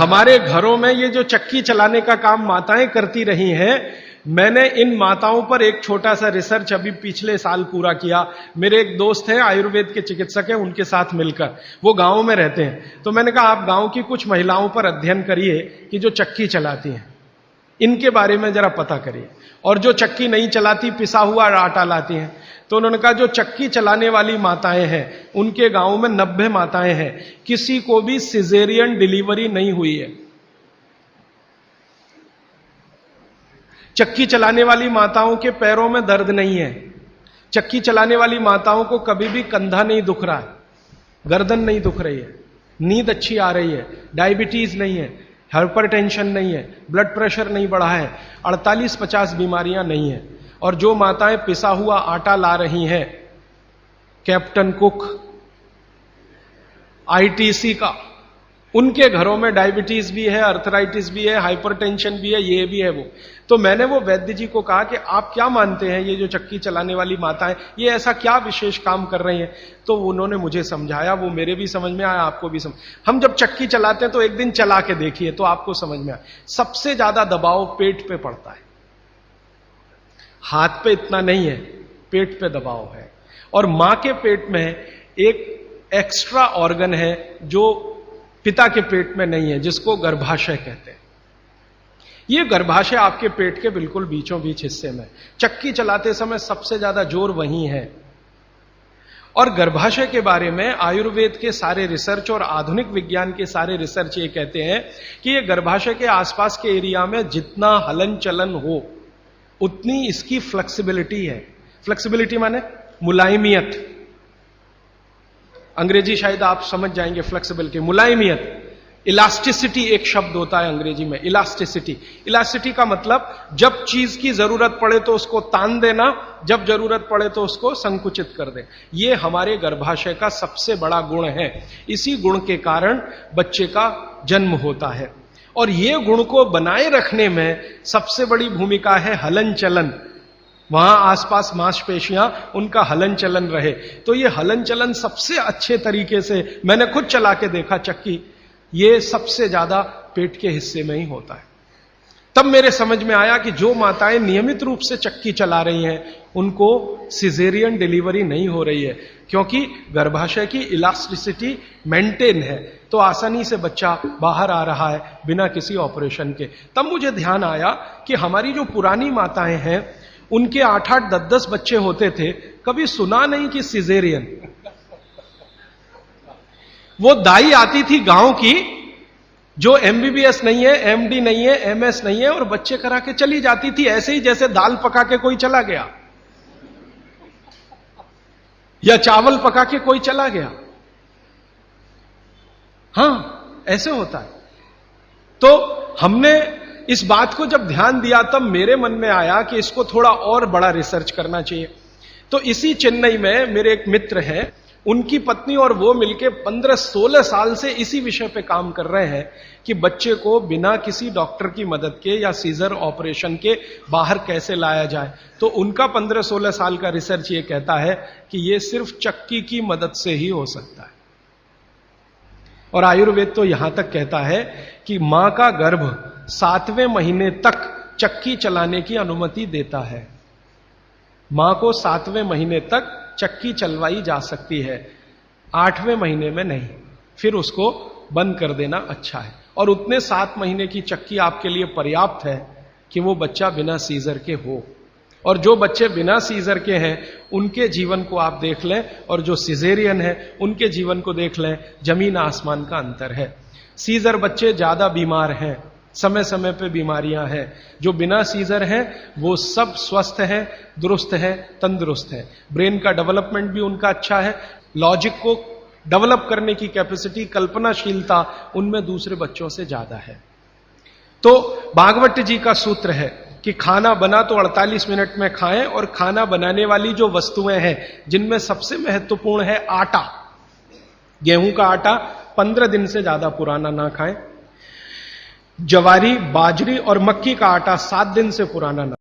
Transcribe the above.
हमारे घरों में ये जो चक्की चलाने का काम माताएं करती रही हैं, मैंने इन माताओं पर एक छोटा सा रिसर्च अभी पिछले साल पूरा किया। मेरे एक दोस्त हैं, आयुर्वेद के चिकित्सक हैं, उनके साथ मिलकर, वो गांव में रहते हैं। तो मैंने कहा आप गांव की कुछ महिलाओं पर अध्ययन करिए कि जो चक्की चलाती हैं, इनके बारे में जरा पता करिए, और जो चक्की नहीं चलाती पिसा हुआ आटा लाती हैं। तो उन्होंने कहा जो चक्की चलाने वाली माताएं हैं, उनके गांव में 90 माताएं हैं, किसी को भी सिजेरियन डिलीवरी नहीं हुई है। चक्की चलाने वाली माताओं के पैरों में दर्द नहीं है, चक्की चलाने वाली माताओं को कभी भी कंधा नहीं दुख रहा है, गर्दन नहीं दुख रही है, नींद अच्छी आ रही है, डायबिटीज नहीं है, हाइपरटेंशन नहीं है, ब्लड प्रेशर नहीं बढ़ा है, 48-50 बीमारियां नहीं है। और जो माताएं पिसा हुआ आटा ला रही हैं, कैप्टन कुक, आईटीसी का, उनके घरों में डायबिटीज भी है, अर्थराइटिस भी है, हाइपरटेंशन भी है, ये भी है वो। तो मैंने वो वैद्य जी को कहा कि आप क्या मानते हैं ये जो चक्की चलाने वाली माताएं, ये ऐसा क्या विशेष काम कर रही हैं? तो उन्होंने मुझे समझाया, वो मेरे भी समझ में आया, आपको भी समझ। हम जब चक्की चलाते हैं तो एक दिन चला के देखिए तो आपको समझ में आए। सबसे ज्यादा दबाव पेट पे पड़ता है, हाथ पे इतना नहीं है, पेट पे दबाव है। और मां के पेट में एक एक्स्ट्रा ऑर्गन है जो पिता के पेट में नहीं है, जिसको गर्भाशय कहते हैं। ये गर्भाशय आपके पेट के बिल्कुल बीचों बीच हिस्से में, चक्की चलाते समय सबसे ज्यादा जोर वहीं है। और गर्भाशय के बारे में आयुर्वेद के सारे रिसर्च और आधुनिक विज्ञान के सारे रिसर्च ये कहते हैं कि ये गर्भाशय के आसपास के एरिया में जितना हलन चलन हो उतनी इसकी फ्लेक्सिबिलिटी है। फ्लेक्सिबिलिटी माने मुलायमियत, अंग्रेजी शायद आप समझ जाएंगे, फ्लेक्सिबिलिटी, मुलायमियत। इलास्टिसिटी एक शब्द होता है अंग्रेजी में, इलास्टिसिटी। इलास्टिसिटी का मतलब जब चीज की जरूरत पड़े तो उसको तान देना, जब जरूरत पड़े तो उसको संकुचित कर दे। ये हमारे गर्भाशय का सबसे बड़ा गुण है। इसी गुण के कारण बच्चे का जन्म होता है। और ये गुण को बनाए रखने में सबसे बड़ी भूमिका है हलन चलन। वहां आसपास मांसपेशियां, उनका हलन चलन रहे। तो ये हलन चलन सबसे अच्छे तरीके से, मैंने खुद चला के देखा चक्की, ये सबसे ज्यादा पेट के हिस्से में ही होता है। तब मेरे समझ में आया कि जो माताएं नियमित रूप से चक्की चला रही हैं उनको सिजेरियन डिलीवरी नहीं हो रही है, क्योंकि गर्भाशय की इलास्टिसिटी मेंटेन है, तो आसानी से बच्चा बाहर आ रहा है बिना किसी ऑपरेशन के। तब मुझे ध्यान आया कि हमारी जो पुरानी माताएं हैं उनके 8-8, 10-10 बच्चे होते थे, कभी सुना नहीं कि सिजेरियन। वो दाई आती थी गांव की, जो एमबीबीएस नहीं है, एमडी नहीं है, एमएस नहीं है, और बच्चे करा के चली जाती थी, ऐसे ही जैसे दाल पका के कोई चला गया या चावल पका के कोई चला गया। हां, ऐसे होता है। तो हमने इस बात को जब ध्यान दिया तब मेरे मन में आया कि इसको थोड़ा और बड़ा रिसर्च करना चाहिए। तो इसी चेन्नई में मेरे एक मित्र हैं, उनकी पत्नी और वो मिलके 15-16 साल से इसी विषय पे काम कर रहे हैं कि बच्चे को बिना किसी डॉक्टर की मदद के या सीजर ऑपरेशन के बाहर कैसे लाया जाए। तो उनका 15-16 साल का रिसर्च ये कहता है कि ये सिर्फ चक्की की मदद से ही हो सकता है। और आयुर्वेद तो यहां तक कहता है कि मां का गर्भ 7वें महीने तक चक्की चलाने की अनुमति देता है। मां को 7वें महीने तक चक्की चलवाई जा सकती है, 8वें महीने में नहीं, फिर उसको बंद कर देना अच्छा है। और उतने 7 महीने की चक्की आपके लिए पर्याप्त है कि वो बच्चा बिना सीजर के हो। और जो बच्चे बिना सीजर के हैं उनके जीवन को आप देख लें, और जो सिजेरियन है उनके जीवन को देख लें, जमीन आसमान का अंतर है। सीजर बच्चे ज्यादा बीमार हैं, समय समय पे बीमारियां हैं। जो बिना सीजर हैं वो सब स्वस्थ हैं, दुरुस्त हैं, तंदुरुस्त हैं। ब्रेन का डेवलपमेंट भी उनका अच्छा है, लॉजिक को डेवलप करने की कैपेसिटी, कल्पनाशीलता उनमें दूसरे बच्चों से ज्यादा है। तो भागवत जी का सूत्र है कि खाना बना तो 48 मिनट में खाएं, और खाना बनाने वाली जो वस्तुएं हैं जिनमें सबसे महत्वपूर्ण है आटा, गेहूं का आटा 15 दिन से ज्यादा पुराना ना खाएं, जवारी, बाजरी और मक्की का आटा 7 दिन से पुराना ना